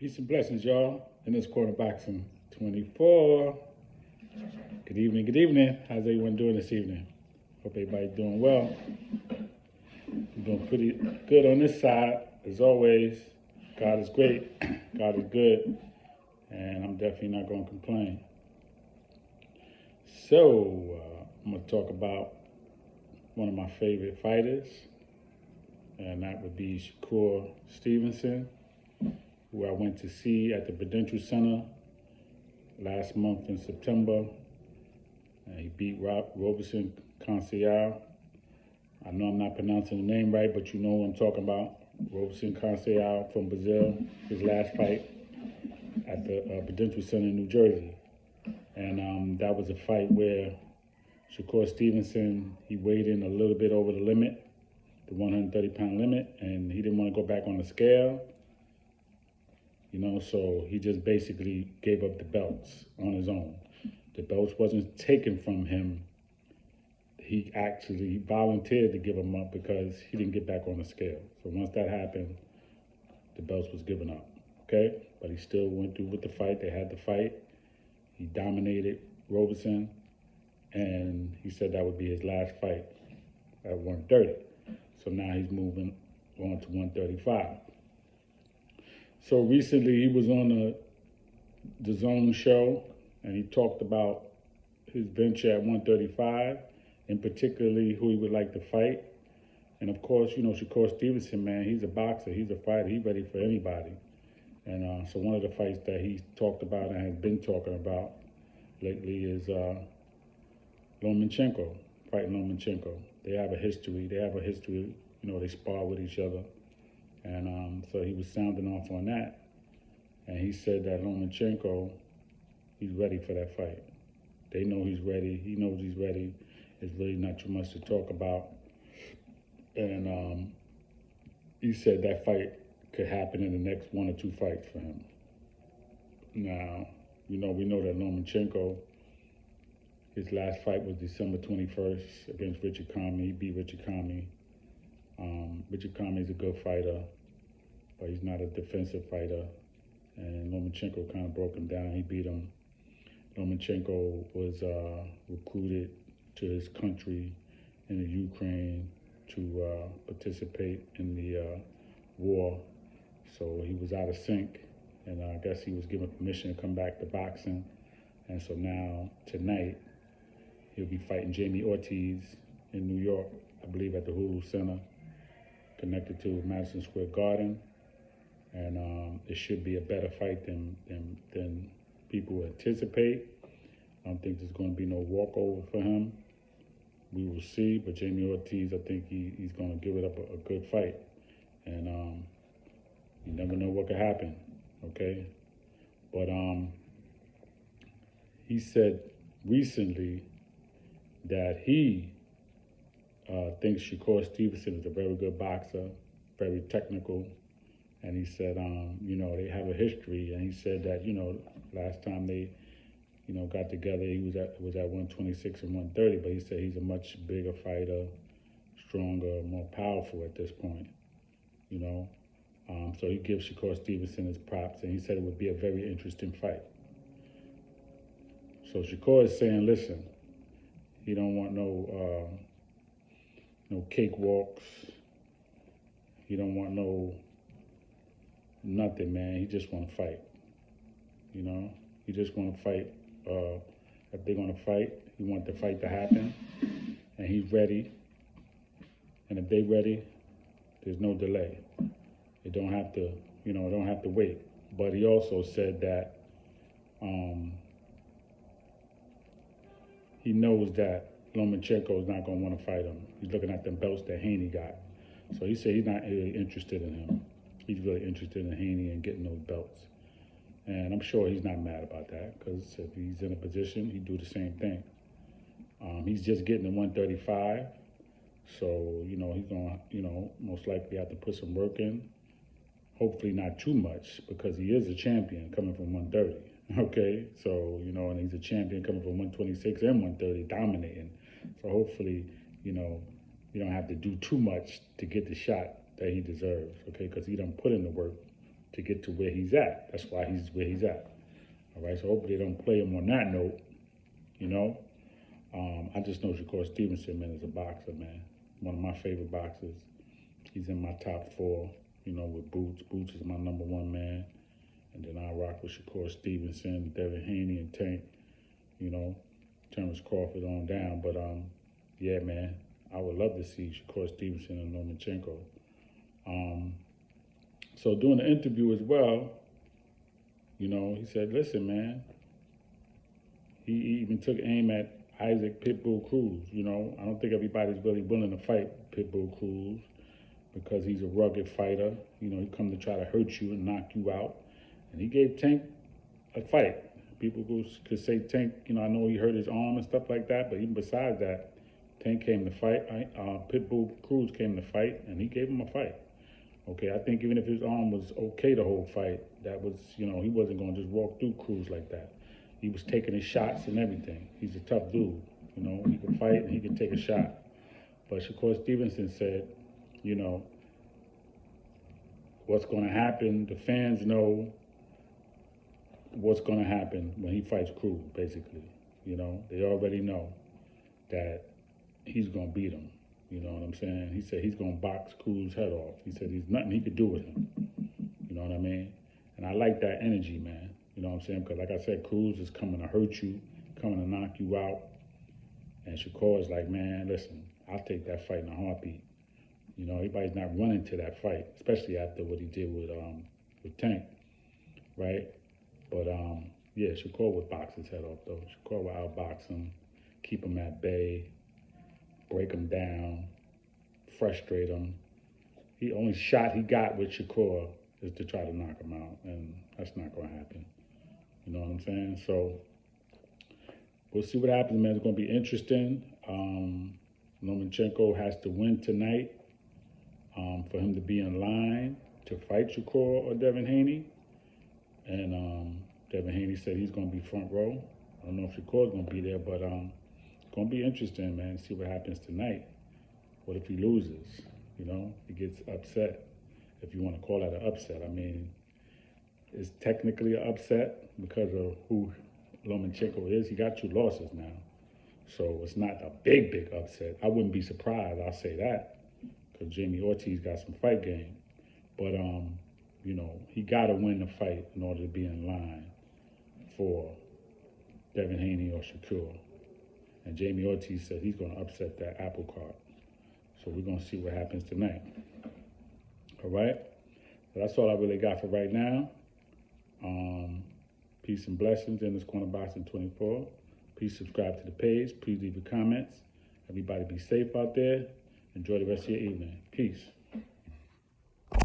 Peace and blessings, y'all. In this quarter boxing 24. Good evening, good evening. How's everyone doing this evening? Hope everybody's doing well. I'm doing pretty good on this side. As always, God is great, God is good, and I'm definitely not going to complain. So, I'm going to talk about one of my favorite fighters, and that would be Shakur Stevenson, who I went to see at the Prudential Center last month in September. He beat Roberson Conceição. I know I'm not pronouncing the name right, but you know what I'm talking about. Roberson Conceição from Brazil, his last fight at the Prudential Center in New Jersey. And that was a fight where Shakur Stevenson, he weighed in a little bit over the limit, the 130-pound limit, and he didn't want to go back on the scale. So he just basically gave up the belts on his own. The belts wasn't taken from him. He actually volunteered to give them up because he didn't get back on the scale. So once that happened, the belts was given up, okay? But he still went through with the fight. They had the fight. He dominated Roberson, and he said that would be his last fight at 130. So now he's moving on to 135. So recently he was on the Zone show, and he talked about his venture at 135, and particularly who he would like to fight. And of course, Shakur Stevenson, man, he's a boxer, he's a fighter, he's ready for anybody. And so one of the fights that he talked about and has been talking about lately is Lomachenko, fighting Lomachenko. They have a history, they spar with each other. And so he was sounding off on that. And he said that Lomachenko, he's ready for that fight. They know he's ready. He knows he's ready. There's really not too much to talk about. And he said that fight could happen in the next 1 or 2 fights for him. Now, we know that Lomachenko, his last fight was December 21st against Richard Comey. He beat Richard Comey. Richard Comey is a good fighter, but he's not a defensive fighter. And Lomachenko kind of broke him down. He beat him. Lomachenko was recruited to his country in the Ukraine to participate in the war. So he was out of sync, and I guess he was given permission to come back to boxing. And so now, tonight, he'll be fighting Jamie Ortiz in New York, I believe at the Hulu Center, connected to Madison Square Garden. And it should be a better fight than people anticipate. I don't think there's going to be no walkover for him. We will see, but Jamie Ortiz, I think he's going to give it up a good fight. And you never know what could happen, okay? But he said recently that he thinks Shakur Stevenson is a very good boxer, very technical. And he said, they have a history. And he said that, last time they, got together, it was at 126 and 130. But he said he's a much bigger fighter, stronger, more powerful at this point, So he gives Shakur Stevenson his props. And he said it would be a very interesting fight. So Shakur is saying, listen, he don't want no cakewalks. He don't want nothing, man. He just want to fight. He just want to fight. If they're going to fight, he want the fight to happen, and he's ready. And if they're ready, there's no delay. It don't have to, don't have to wait. But he also said that he knows that Lomachenko is not going to want to fight him. He's looking at them belts that Haney got. So he said he's not really interested in him. He's really interested in Haney and getting those belts. And I'm sure he's not mad about that, because if he's in a position, he'd do the same thing. He's just getting to 135. So, he's going to, most likely have to put some work in. Hopefully not too much, because he is a champion coming from 130. Okay? So, and he's a champion coming from 126 and 130, dominating. So hopefully, you don't have to do too much to get the shot that he deserves, okay? Because he done put in the work to get to where he's at. That's why he's where he's at. All right, so hopefully they don't play him on that note, you know. I just know Shakur Stevenson, man, is a boxer, man. One of my favorite boxers. He's in my top 4, you know, with Boots. Boots is my #1 man. And then I rock with Shakur Stevenson, Devin Haney, and Tank, you know, Terrence Crawford on down. But, yeah, man, I would love to see Shakur Stevenson and Lomachenko. So during the interview as well, you know, he said, listen, man, he even took aim at Isaac Pitbull Cruz. You know, I don't think everybody's really willing to fight Pitbull Cruz because he's a rugged fighter. You know, he come to try to hurt you and knock you out. And he gave Tank a fight. People could say Tank, you know, I know he hurt his arm and stuff like that, but even besides that, Tank came to fight. Pitbull Cruz came to fight, and he gave him a fight. Okay, I think even if his arm was okay the whole fight, that was, you know, he wasn't going to just walk through Cruz like that. He was taking his shots and everything. He's a tough dude, you know. He could fight and he could take a shot. But Shakur Stevenson said, you know, what's going to happen, the fans know what's going to happen when he fights Cruz, basically. You know, they already know that he's going to beat him. You know what I'm saying? He said he's going to box Cruz's head off. He said there's nothing he could do with him. You know what I mean? And I like that energy, man. You know what I'm saying? Because like I said, Cruz is coming to hurt you, coming to knock you out. And Shakur is like, man, listen, I'll take that fight in a heartbeat. You know, everybody's not running to that fight, especially after what he did with Tank, right? But, yeah, Shakur would box his head off, though. Shakur would outbox him, keep him at bay, break him down, frustrate him. The only shot he got with Shakur is to try to knock him out, and that's not going to happen. You know what I'm saying? So we'll see what happens, man. It's going to be interesting. Lomachenko has to win tonight for him to be in line to fight Shakur or Devin Haney. And Devin Haney said he's going to be front row. I don't know if Shakur's going to be there, but it's going to be interesting, man. See what happens tonight. What if he loses? You know, he gets upset, if you want to call that an upset. I mean, it's technically an upset because of who Lomachenko is. He got 2 losses now. So it's not a big upset. I wouldn't be surprised, I'll say that, because Jamie Ortiz got some fight game. But, you know, he got to win the fight in order to be in line for Devin Haney or Shakur. And Jamie Ortiz said he's going to upset that apple cart. So we're going to see what happens tonight. All right? So that's all I really got for right now. Peace and blessings in this Corner Boxing 24. Please subscribe to the page. Please leave your comments. Everybody be safe out there. Enjoy the rest of your evening. Peace.